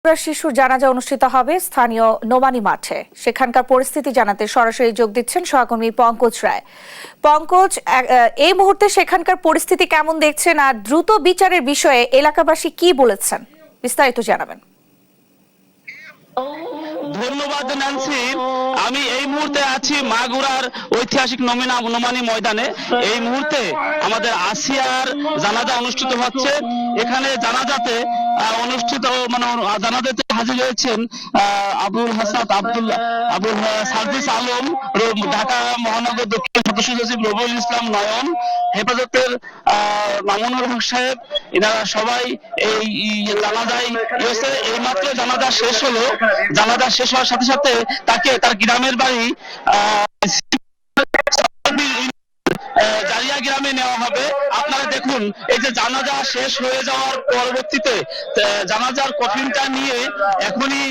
শিশুর জানাজা অনুষ্ঠিত হবে স্থানীয় নোমানী মাঠে। সেখানকার পরিস্থিতি জানাতে সরাসরি যোগ দিচ্ছেন সহকর্মী পঙ্কজ রায়। পঙ্কজ, এই মুহূর্তে সেখানকার পরিস্থিতি কেমন দেখছেন আর দ্রুত বিচারের বিষয়ে এলাকাবাসী কি বলেছেন, বিস্তারিত জানাবেন। ধন্যবাদ ন্যান্সি। আমি এই মুহূর্তে আছি মাগুরার ঐতিহাসিক নোমানী ময়দানে। এই মুহূর্তে আমাদের আসিয়ার জানাজা অনুষ্ঠিত হচ্ছে। এখানে জানাজাতে জানাজাতে হাজির হয়েছেন আবুল সার্জিস আলম, ঢাকা মহানগর দক্ষিণ সদস্য সচিব রবিউল ইসলাম নয়ন, হেফাজতের মামুনুর হক সাহেব, এনারা সবাই এই জানাজায় এসে এইমাত্র জানাজা শেষ হলো। জানাজা শেষ হওয়ার সাথে সাথে তাকে তার গ্রামের বাড়ি জারিয়া গ্রামে নেওয়া হবে। আপনারা দেখুন, এই যে জানাজা শেষ হয়ে যাওয়ার পরবর্তীতে জানাজার কফিনটা নিয়ে এখনই